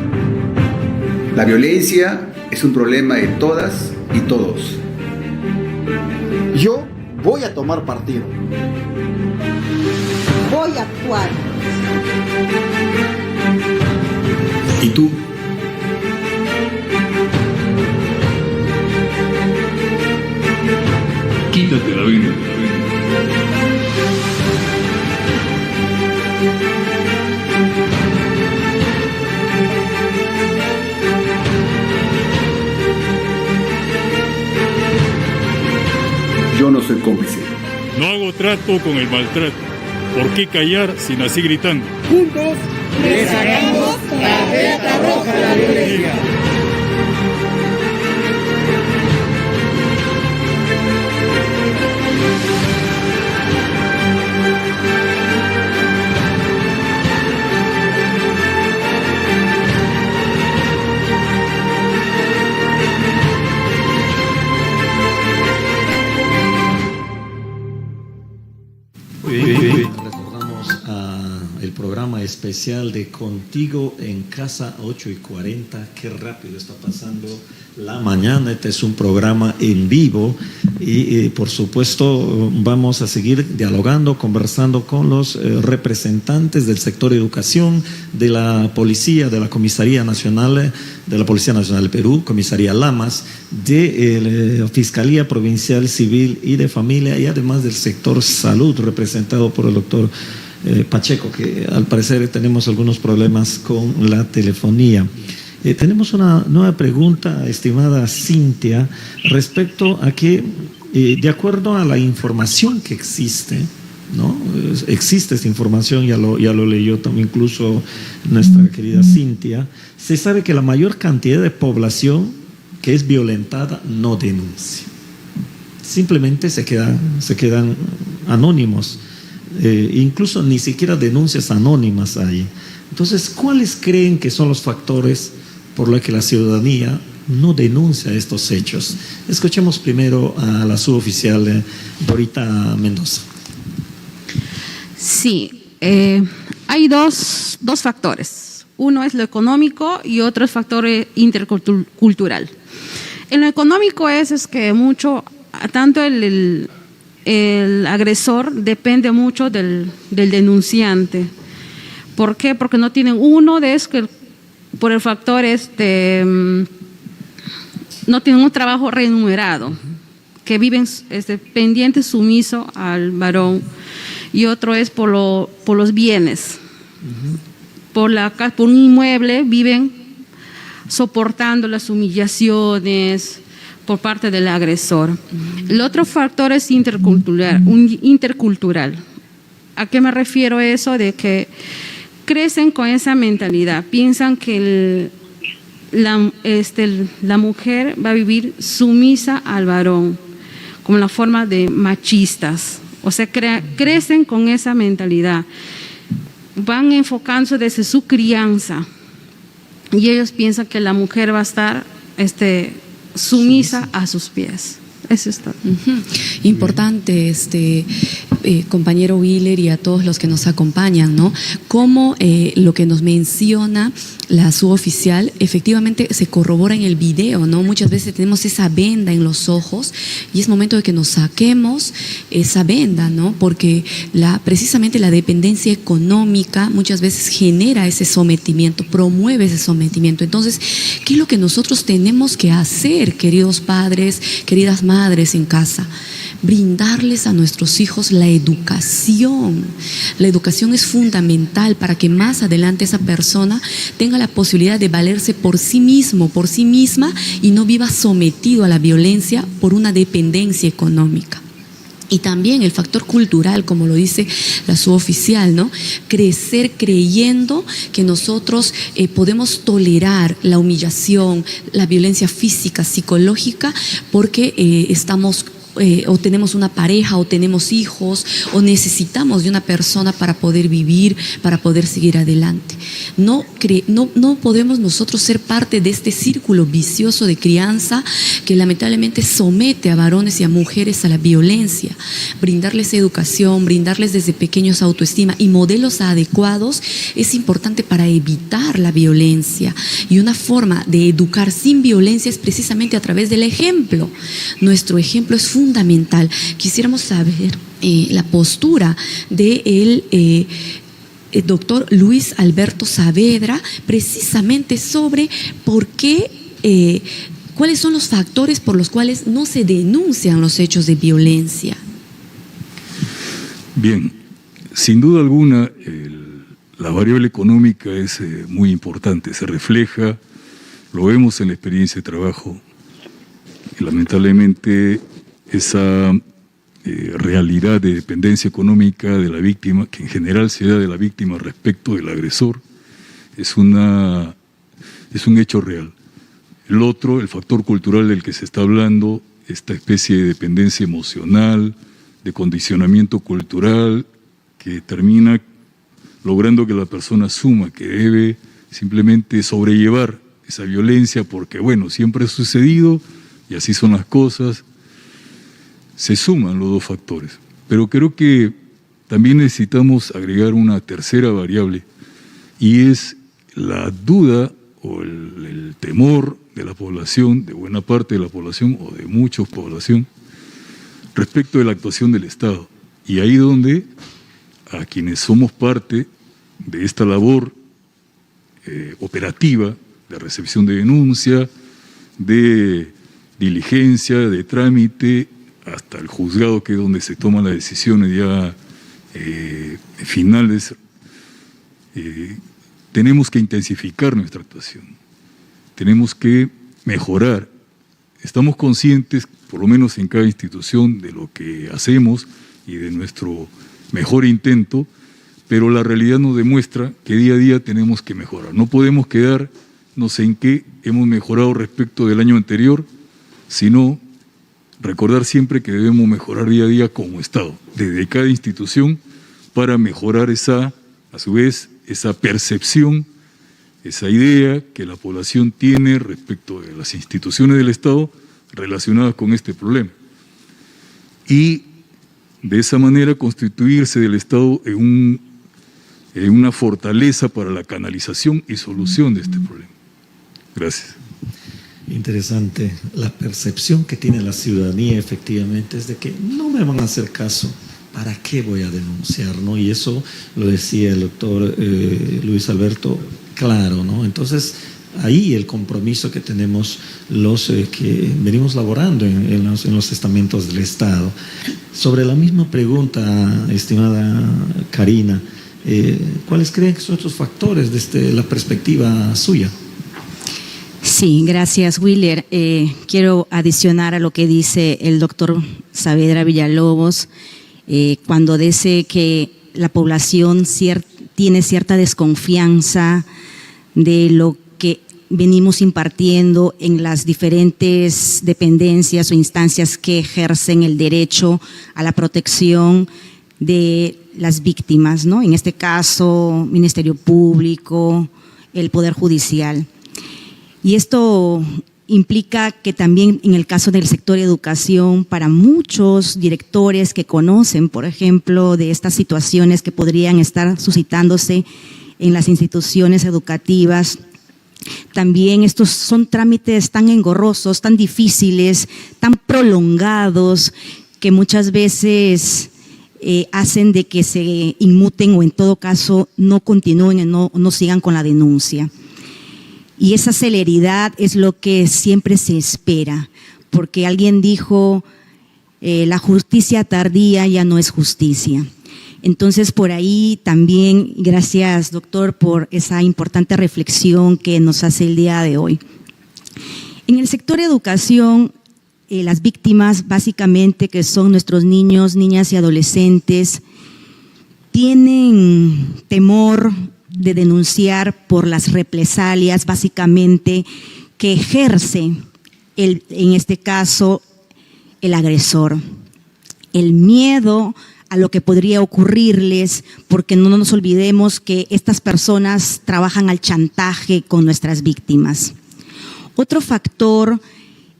La violencia es un problema de todas y todos. Yo voy a tomar partido. Voy a actuar. ¿Y tú? Quítate la venda. Yo no soy cómplice. No hago trato con el maltrato. ¿Por qué callar si nací gritando? Juntos le sacamos tarjeta roja a la violencia. Recordamos el programa especial de Contigo en Casa, 8:40. Qué rápido está pasando la mañana. Este es un programa en vivo y por supuesto vamos a seguir dialogando, conversando con los representantes del sector educación, de la policía, de la Comisaría Nacional, de la Policía Nacional del Perú, Comisaría Lamas, de la Fiscalía Provincial Civil y de Familia, y además del sector salud, representado por el doctor Pacheco, que al parecer tenemos algunos problemas con la telefonía. Tenemos una nueva pregunta, estimada Cintia, respecto a que, de acuerdo a la información que existe, ¿no? Existe esta información, ya lo leyó también incluso nuestra querida Cintia, se sabe que la mayor cantidad de población que es violentada no denuncia. Simplemente se quedan anónimos, incluso ni siquiera denuncias anónimas hay. Entonces, ¿cuáles creen que son los factores por los que la ciudadanía no denuncia estos hechos? Escuchemos primero a la suboficial Dorita Mendoza. Sí, hay dos factores. Uno es lo económico y otro es el factor intercultural. En lo económico es que mucho, tanto el agresor depende mucho del denunciante. ¿Por qué? Porque no tienen por el factor no tienen un trabajo remunerado, que viven pendiente, sumiso al varón, y otro es por los bienes. Por un inmueble viven soportando las humillaciones por parte del agresor. El otro factor es intercultural. ¿A qué me refiero eso? De que crecen con esa mentalidad, piensan que la mujer va a vivir sumisa al varón, como la forma de machistas. O sea, crecen con esa mentalidad, van enfocándose desde su crianza y ellos piensan que la mujer va a estar sumisa a sus pies. Eso está. Importante, compañero Wheeler, y a todos los que nos acompañan, ¿no? Cómo lo que nos menciona la suboficial efectivamente se corrobora en el video, ¿no? Muchas veces tenemos esa venda en los ojos y es momento de que nos saquemos esa venda, ¿no? Porque precisamente la dependencia económica muchas veces genera ese sometimiento, promueve ese sometimiento. Entonces, ¿qué es lo que nosotros tenemos que hacer, queridos padres, queridas madres en casa? Brindarles a nuestros hijos la educación. La educación es fundamental para que más adelante esa persona tenga la posibilidad de valerse por sí mismo, por sí misma, y no viva sometido a la violencia por una dependencia económica. Y también el factor cultural, como lo dice la suboficial, ¿no? Crecer creyendo que nosotros podemos tolerar la humillación, la violencia física, psicológica, porque estamos o tenemos una pareja, o tenemos hijos, o necesitamos de una persona para poder vivir, para poder seguir adelante. No podemos nosotros ser parte de este círculo vicioso de crianza que lamentablemente somete a varones y a mujeres a la violencia. Brindarles educación, brindarles desde pequeños autoestima y modelos adecuados es importante para evitar la violencia. Y una forma de educar sin violencia es precisamente a través del ejemplo. Nuestro ejemplo es fundamental. Quisiéramos saber la postura del doctor Luis Alberto Saavedra precisamente sobre por qué, cuáles son los factores por los cuales no se denuncian los hechos de violencia. Bien, sin duda alguna la variable económica es muy importante, se refleja, lo vemos en la experiencia de trabajo, y lamentablemente esa realidad de dependencia económica de la víctima, que en general se da de la víctima respecto del agresor, es un hecho real. El otro, el factor cultural del que se está hablando, esta especie de dependencia emocional, de condicionamiento cultural, que termina logrando que la persona asuma que debe simplemente sobrellevar esa violencia porque, bueno, siempre ha sucedido y así son las cosas. Se suman los dos factores, pero creo que también necesitamos agregar una tercera variable y es la duda o el temor de la población, de buena parte de la población o de mucha población, respecto de la actuación del Estado. Y ahí donde a quienes somos parte de esta labor operativa de recepción de denuncia, de diligencia, de trámite, hasta el juzgado, que es donde se toman las decisiones ya finales, tenemos que intensificar nuestra actuación. tenemos que mejorar. Estamos conscientes, por lo menos en cada institución, de lo que hacemos y de nuestro mejor intento, pero la realidad nos demuestra que día a día tenemos que mejorar. No podemos quedarnos en qué hemos mejorado respecto del año anterior, sino recordar siempre que debemos mejorar día a día como Estado, desde cada institución, para mejorar a su vez, esa percepción, esa idea que la población tiene respecto de las instituciones del Estado relacionadas con este problema. Y de esa manera constituirse del Estado en una fortaleza para la canalización y solución de este problema. Gracias. Interesante. La percepción que tiene la ciudadanía efectivamente es de que no me van a hacer caso. ¿Para qué voy a denunciar? ¿No? Y eso lo decía el doctor Luis Alberto, claro, ¿no? Entonces, ahí el compromiso que tenemos los que venimos laborando en los estamentos del Estado. Sobre la misma pregunta, estimada Karina, ¿cuáles creen que son otros factores desde la perspectiva suya? Sí, gracias, Willer. Quiero adicionar a lo que dice el doctor Saavedra Villalobos, cuando dice que la población tiene cierta desconfianza de lo que venimos impartiendo en las diferentes dependencias o instancias que ejercen el derecho a la protección de las víctimas, ¿no? En este caso, Ministerio Público, el Poder Judicial. Y esto implica que también en el caso del sector educación, para muchos directores que conocen, por ejemplo, de estas situaciones que podrían estar suscitándose en las instituciones educativas, también estos son trámites tan engorrosos, tan difíciles, tan prolongados, que muchas veces hacen de que se inmuten o en todo caso no continúen, no sigan con la denuncia. Y esa celeridad es lo que siempre se espera, porque alguien dijo, la justicia tardía ya no es justicia. Entonces, por ahí también, gracias, doctor, por esa importante reflexión que nos hace el día de hoy. En el sector educación, las víctimas, básicamente, que son nuestros niños, niñas y adolescentes, tienen temor de denunciar por las represalias, básicamente, que ejerce, en este caso, el agresor. El miedo a lo que podría ocurrirles, porque no nos olvidemos que estas personas trabajan al chantaje con nuestras víctimas. Otro factor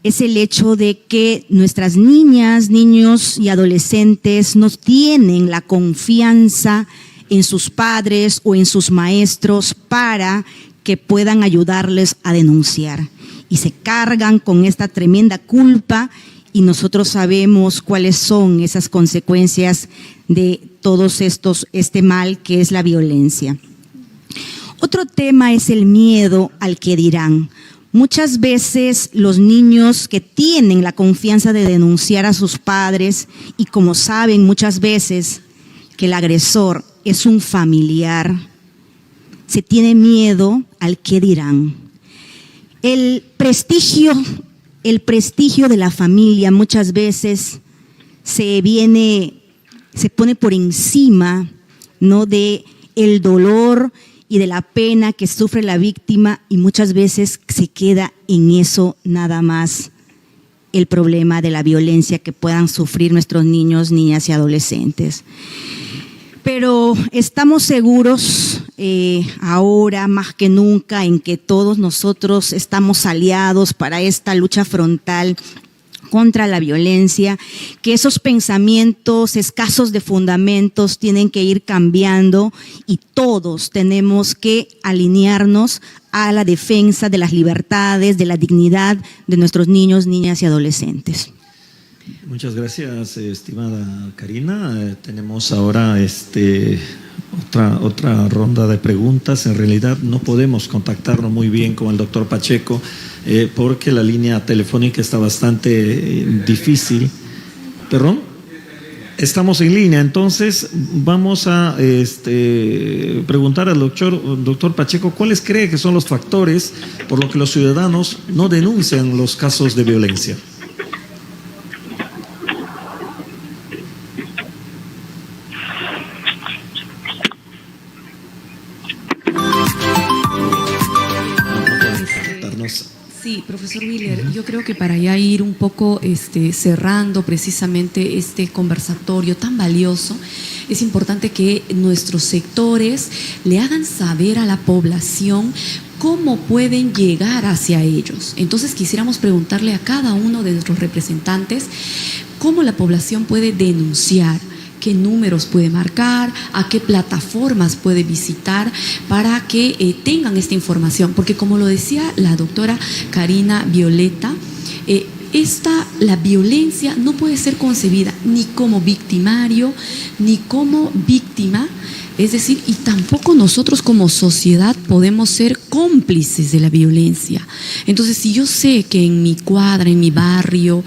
es el hecho de que nuestras niñas, niños y adolescentes no tienen la confianza en sus padres o en sus maestros para que puedan ayudarles a denunciar. Y se cargan con esta tremenda culpa y nosotros sabemos cuáles son esas consecuencias de todos este mal que es la violencia. Otro tema es el miedo al que dirán. Muchas veces los niños que tienen la confianza de denunciar a sus padres y como saben muchas veces que el agresor es un familiar, se tiene miedo al que dirán. El prestigio de la familia muchas veces se pone por encima, ¿no?, de el dolor y de la pena que sufre la víctima, y muchas veces se queda en eso nada más el problema de la violencia que puedan sufrir nuestros niños, niñas y adolescentes. Pero estamos seguros ahora más que nunca en que todos nosotros estamos aliados para esta lucha frontal contra la violencia, que esos pensamientos escasos de fundamentos tienen que ir cambiando y todos tenemos que alinearnos a la defensa de las libertades, de la dignidad de nuestros niños, niñas y adolescentes. Muchas gracias, estimada Karina. Tenemos ahora otra ronda de preguntas. En realidad no podemos contactarnos muy bien con el doctor Pacheco porque la línea telefónica está bastante difícil. ¿Perdón? Estamos en línea, entonces vamos a preguntar al doctor Pacheco, ¿cuáles cree que son los factores por los que los ciudadanos no denuncian los casos de violencia? Sí, profesor Willer, yo creo que para ya ir un poco cerrando precisamente este conversatorio tan valioso, es importante que nuestros sectores le hagan saber a la población cómo pueden llegar hacia ellos. Entonces quisiéramos preguntarle a cada uno de nuestros representantes cómo la población puede denunciar, qué números puede marcar, a qué plataformas puede visitar para que tengan esta información. Porque como lo decía la doctora Karina Violeta, la violencia no puede ser concebida ni como victimario, ni como víctima. Es decir, y tampoco nosotros como sociedad podemos ser cómplices de la violencia. Entonces, si yo sé que en mi cuadra, en mi barrio,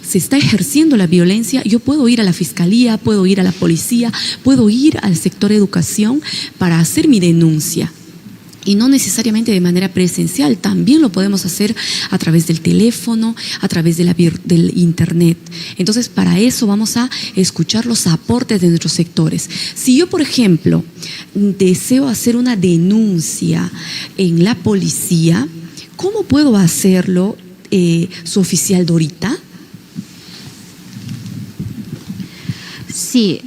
se está ejerciendo la violencia, yo puedo ir a la fiscalía, puedo ir a la policía, puedo ir al sector educación para hacer mi denuncia. Y no necesariamente de manera presencial, también lo podemos hacer a través del teléfono, a través del internet. Entonces, para eso vamos a escuchar los aportes de nuestros sectores. Si yo, por ejemplo, deseo hacer una denuncia en la policía, ¿cómo puedo hacerlo, su oficial Dorita? Sí,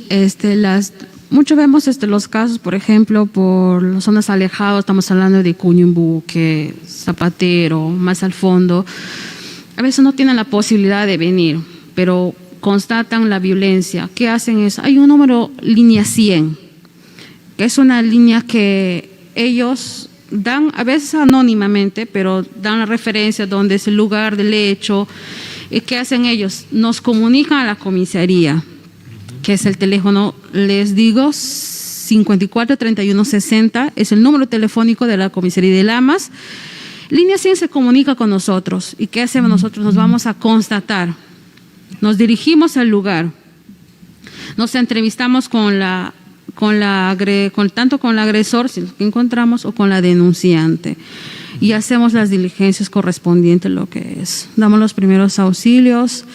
mucho vemos los casos, por ejemplo, por las zonas alejadas, estamos hablando de Cuñumbuque, Zapatero, más al fondo. A veces no tienen la posibilidad de venir, pero constatan la violencia. ¿Qué hacen? Hay un número, línea 100, que es una línea que ellos dan, a veces anónimamente, pero dan la referencia donde es el lugar del hecho. ¿Y qué hacen ellos? Nos comunican a la comisaría, que es el teléfono, les digo, 54 31 60, es el número telefónico de la comisaría de Lamas. Línea 100 se comunica con nosotros. ¿Y qué hacemos nosotros? Nos vamos a constatar. Nos dirigimos al lugar. Nos entrevistamos tanto con el agresor, si lo encontramos, o con la denunciante. Y hacemos las diligencias correspondientes, lo que es. Damos los primeros auxilios.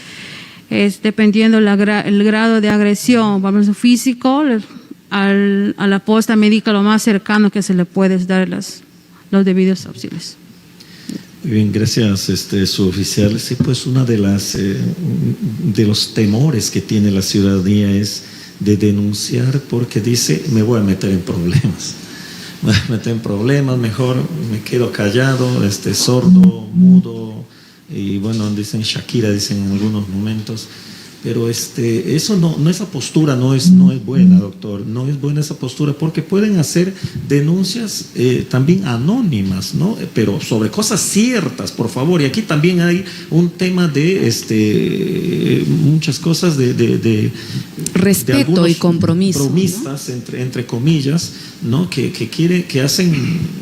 Dependiendo el grado de agresión, vamos a físico, a la posta médica lo más cercano que se le puede dar los debidos auxilios. Muy bien, gracias, suboficial. Sí, pues una de los temores que tiene la ciudadanía es de denunciar porque dice, me voy a meter en problemas. Me voy a meter en problemas, mejor me quedo callado, sordo, mudo. Y bueno, dicen Shakira, dicen en algunos momentos, pero eso no, esa postura no es buena, doctor, no es buena esa postura, porque pueden hacer denuncias también anónimas, ¿no? Pero sobre cosas ciertas, por favor. Y aquí también hay un tema de muchas cosas de respeto de y compromiso, compromistas, ¿no? entre comillas, ¿no? Que hacen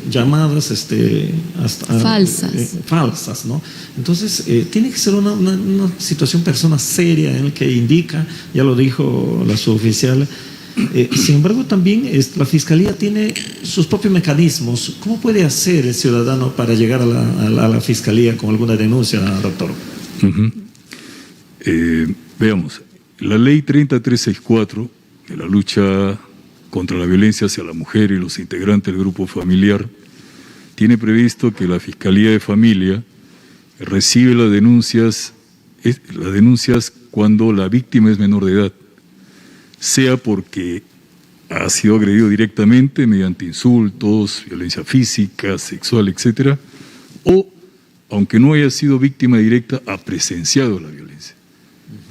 llamadas falsas, ¿no? Entonces tiene que ser una situación persona seria en el que indica, ya lo dijo la suboficial. Sin embargo, también la Fiscalía tiene sus propios mecanismos. ¿Cómo puede hacer el ciudadano para llegar a la Fiscalía con alguna denuncia, doctor? Veamos, la ley 30364 de la lucha contra la violencia hacia la mujer y los integrantes del grupo familiar tiene previsto que la Fiscalía de Familia recibe las denuncias cuando la víctima es menor de edad, sea porque ha sido agredido directamente mediante insultos, violencia física, sexual, etcétera, o aunque no haya sido víctima directa, ha presenciado la violencia.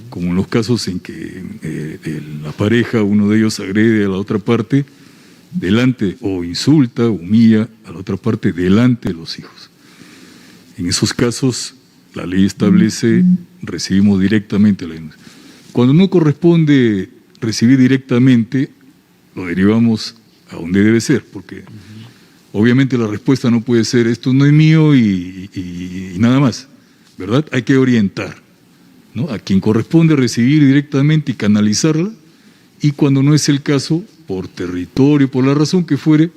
Como en los casos en que la pareja, uno de ellos agrede a la otra parte delante, o insulta, humilla a la otra parte delante de los hijos. En esos casos, la ley establece, recibimos directamente la denuncia. Cuando no corresponde recibir directamente, lo derivamos a donde debe ser, porque obviamente la respuesta no puede ser esto no es mío y nada más, ¿verdad? Hay que orientar, ¿no? A quien corresponde recibir directamente y canalizarla, y cuando no es el caso, por territorio, por la razón que fuere,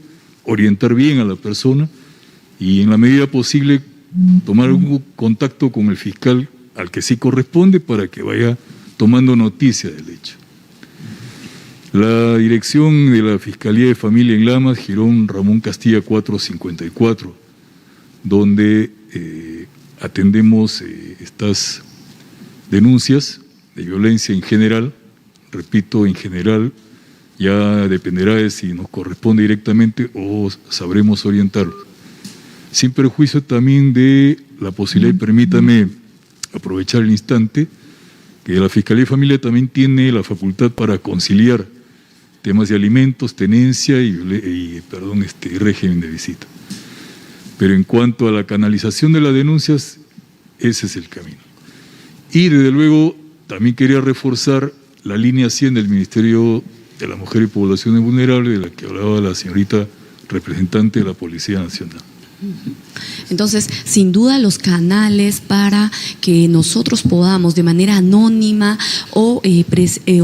orientar bien a la persona y en la medida posible tomar un contacto con el fiscal al que sí corresponde para que vaya tomando noticia del hecho. La dirección de la Fiscalía de Familia en Lamas, Girón Ramón Castilla 454, donde atendemos estas denuncias de violencia en general, repito, en general, ya dependerá de si nos corresponde directamente o sabremos orientarlos. Sin perjuicio también de la posibilidad, y permítame aprovechar el instante, que la Fiscalía de Familia también tiene la facultad para conciliar temas de alimentos, tenencia y régimen de visita. Pero en cuanto a la canalización de las denuncias, ese es el camino. Y desde luego también quería reforzar la línea 100 del Ministerio de la Mujer y Poblaciones Vulnerables, de la que hablaba la señorita representante de la Policía Nacional. Entonces, sin duda los canales para que nosotros podamos de manera anónima o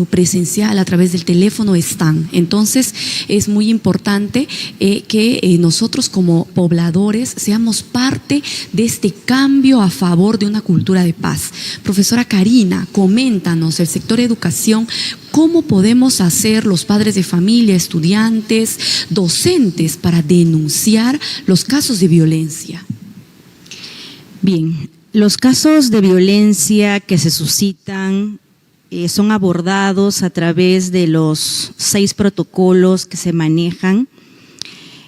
presencial a través del teléfono están. Entonces, es muy importante que nosotros como pobladores seamos parte de este cambio a favor de una cultura de paz. Profesora Karina, coméntanos, el sector educación, ¿cómo podemos hacer los padres de familia, estudiantes, docentes para denunciar los casos de violencia? Bien, los casos de violencia que se suscitan son abordados a través de los 6 protocolos que se manejan,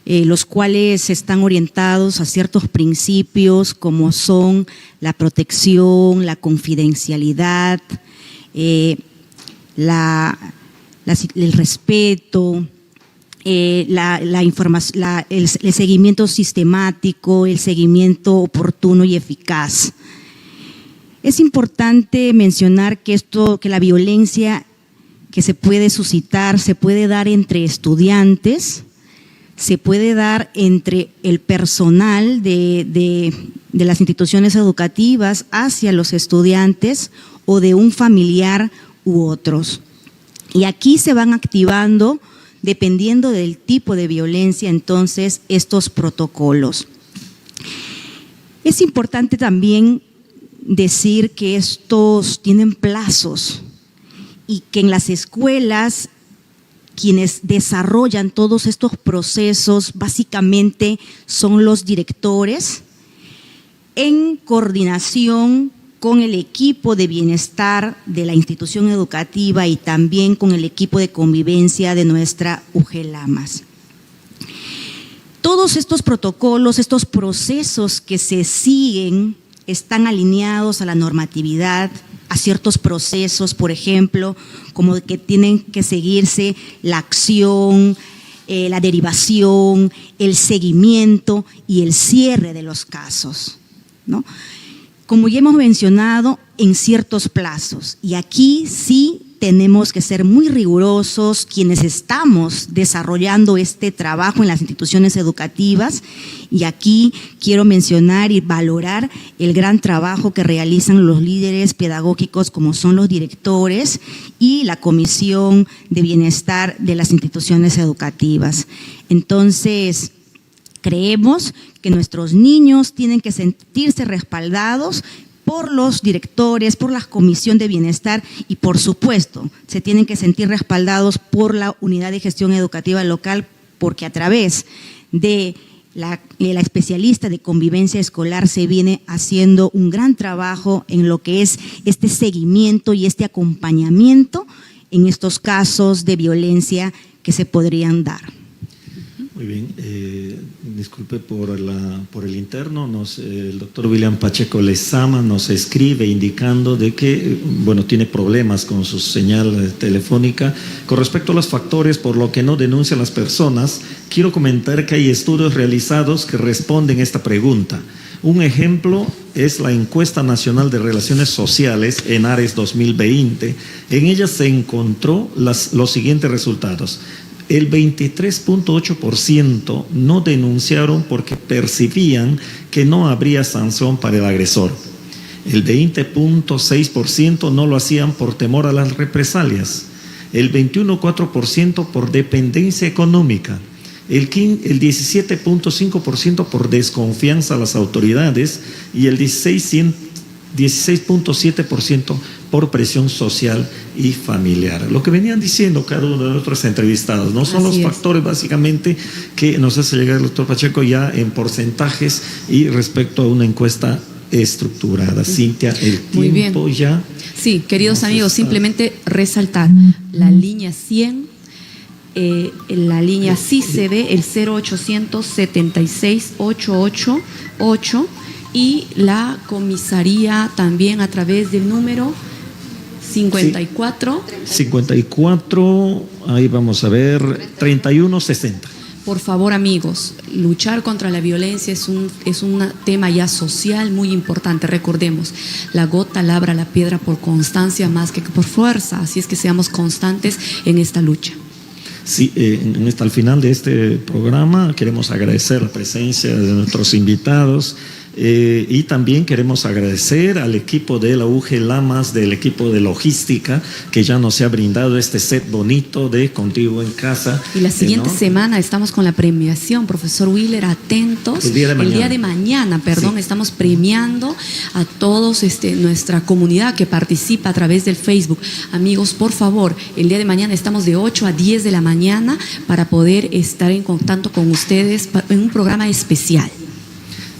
los cuales están orientados a ciertos principios como son la protección, la confidencialidad, el respeto, el seguimiento sistemático, el seguimiento oportuno y eficaz. Es importante mencionar que la violencia que se puede suscitar se puede dar entre estudiantes, se puede dar entre el personal de las instituciones educativas hacia los estudiantes o de un familiar u otros. Y aquí se van activando, dependiendo del tipo de violencia, entonces, estos protocolos. Es importante también decir que estos tienen plazos y que en las escuelas quienes desarrollan todos estos procesos básicamente son los directores en coordinación con el equipo de bienestar de la institución educativa y también con el equipo de convivencia de nuestra UGEL Lamas. Todos estos protocolos, estos procesos que se siguen están alineados a la normatividad, a ciertos procesos, por ejemplo, como que tienen que seguirse la acción, la derivación, el seguimiento y el cierre de los casos, ¿no? Como ya hemos mencionado, en ciertos plazos. Y aquí sí tenemos que ser muy rigurosos quienes estamos desarrollando este trabajo en las instituciones educativas. Y aquí quiero mencionar y valorar el gran trabajo que realizan los líderes pedagógicos como son los directores y la Comisión de Bienestar de las instituciones educativas. Entonces, creemos que nuestros niños tienen que sentirse respaldados por los directores, por la Comisión de Bienestar y, por supuesto, se tienen que sentir respaldados por la Unidad de Gestión Educativa Local, porque a través de la especialista de convivencia escolar se viene haciendo un gran trabajo en lo que es este seguimiento y este acompañamiento en estos casos de violencia que se podrían dar. Muy bien, disculpe por el interno, el doctor William Pacheco Lezama nos escribe indicando de que, bueno, tiene problemas con su señal telefónica. Con respecto a los factores por lo que no denuncian las personas, quiero comentar que hay estudios realizados que responden a esta pregunta. Un ejemplo es la Encuesta Nacional de Relaciones Sociales, ENARES 2020. En ella se encontró los siguientes resultados. El 23.8% no denunciaron porque percibían que no habría sanción para el agresor. El 20.6% no lo hacían por temor a las represalias. el 21,4% por dependencia económica, el 17,5% por desconfianza a las autoridades y el 16,7% por presión social y familiar. Lo que venían diciendo cada uno de nuestros entrevistados, ¿no? Son los factores básicamente que nos hace llegar el doctor Pacheco ya en porcentajes y respecto a una encuesta estructurada. Cintia, el tiempo ya... Sí, queridos amigos, simplemente resaltar la línea 100, la línea CICD, el 0800 76 888 y la comisaría también a través del número 54, ahí vamos a ver, 3160. Por favor, amigos, luchar contra la violencia es un tema ya social muy importante. Recordemos, la gota labra la piedra por constancia más que por fuerza. Así es que seamos constantes en esta lucha. Sí, al final de este programa queremos agradecer la presencia de nuestros invitados. Y también queremos agradecer al equipo de la UG Lamas, del equipo de logística, que ya nos ha brindado este set bonito de Contigo en Casa. Y la siguiente semana estamos con la premiación, profesor Wheeler, atentos. El día de mañana, estamos premiando a todos nuestra comunidad que participa a través del Facebook. Amigos, por favor, el día de mañana estamos de 8 a 10 de la mañana para poder estar en contacto con ustedes en un programa especial.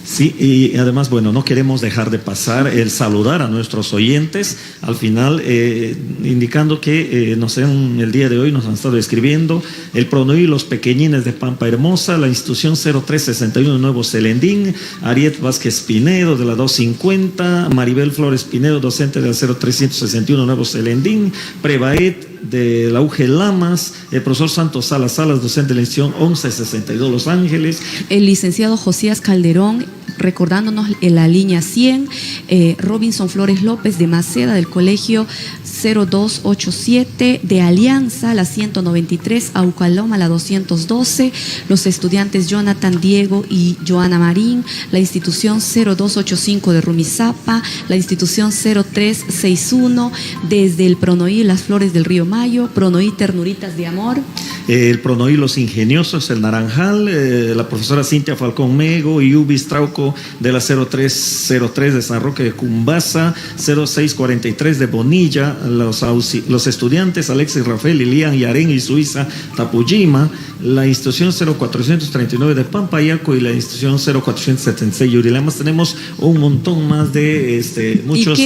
Sí, y además, bueno, no queremos dejar de pasar el saludar a nuestros oyentes, al final indicando que el día de hoy nos han estado escribiendo el PRONUI Los Pequeñines de Pampa Hermosa, la institución 0361 Nuevo Celendín, Ariet Vázquez Pinedo de la 250, Maribel Flores Pinedo, docente del 0361 Nuevo Celendín, Prevaet de la UG Lamas, el profesor Santos Salas, docente de la institución 1162 Los Ángeles, el licenciado Josías Calderón, recordándonos en la línea 100, Robinson Flores López de Maceda del colegio 0287, de Alianza la 193, Aucaloma la 212, los estudiantes Jonathan Diego y Joana Marín, la institución 0285 de Rumizapa, la institución 0361, desde el PRONOI Las Flores del Río Mayo, PRONOI Ternuritas de Amor, el PRONOI Los Ingeniosos, el Naranjal, la profesora Cintia Falcón Mego y Ubis Trauco de la 0303 de San Roque de Cumbasa, 0643 de Bonilla, los estudiantes Alexis Rafael, Lilian Yaren y Suiza Tapujima, la institución 0439 de Pampayaco y la institución 0476 Yurilamas. Tenemos un montón más de muchos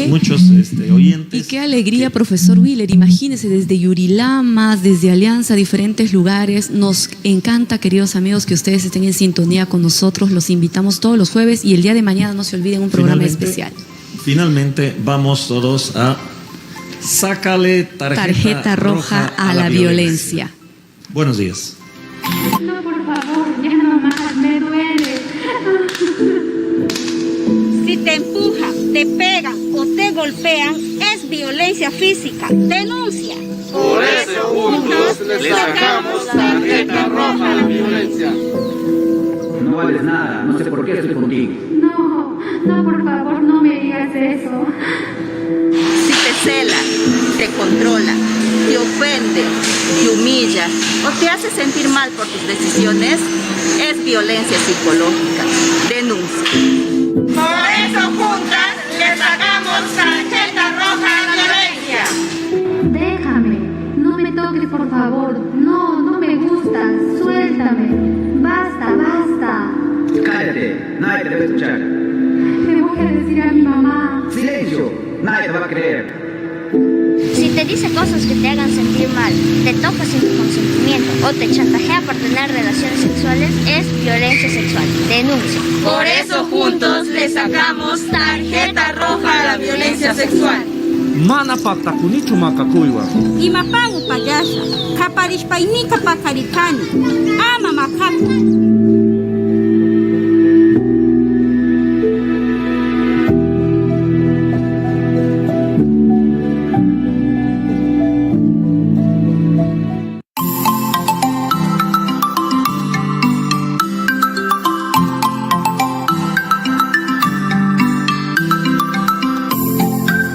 oyentes. Y qué alegría, profesor Wheeler, imagínense, desde Yurilamas, desde Alianza, diferentes lugares. Nos encanta, queridos amigos, que ustedes estén en sintonía con nosotros. Los invitamos todos los jueves y el día de mañana no se olviden un programa especial. Finalmente vamos todos a sácale tarjeta roja a la violencia. Buenos días. No, por favor, ya no más, me duele. Si te empujan, te pegan o te golpean, es violencia física. Denuncia. Por eso juntos le sacamos tarjeta roja a la violencia. No vales nada, no sé por qué estoy contigo. No, por favor, no me digas eso. Si te cela, te controla, te ofende, te humilla o te hace sentir mal por tus decisiones, es violencia psicológica. Denuncia. Por eso juntas le sacamos tarjeta roja a la violencia. Déjame, no me toques, por favor. No me gusta, suéltame. Basta. Cállate, nadie te va a escuchar. Le voy a decir a mi mamá. Silencio, nadie te va a creer. Si te dice cosas que te hagan sentir mal, te toca sin tu consentimiento o te chantajea por tener relaciones sexuales, es violencia sexual. Denuncia. Por eso juntos le sacamos tarjeta roja a la violencia sexual. Mana pakta kunichu makakuiwa. Imapangu payasa, kaparishpainika pakarikani, ama makaku.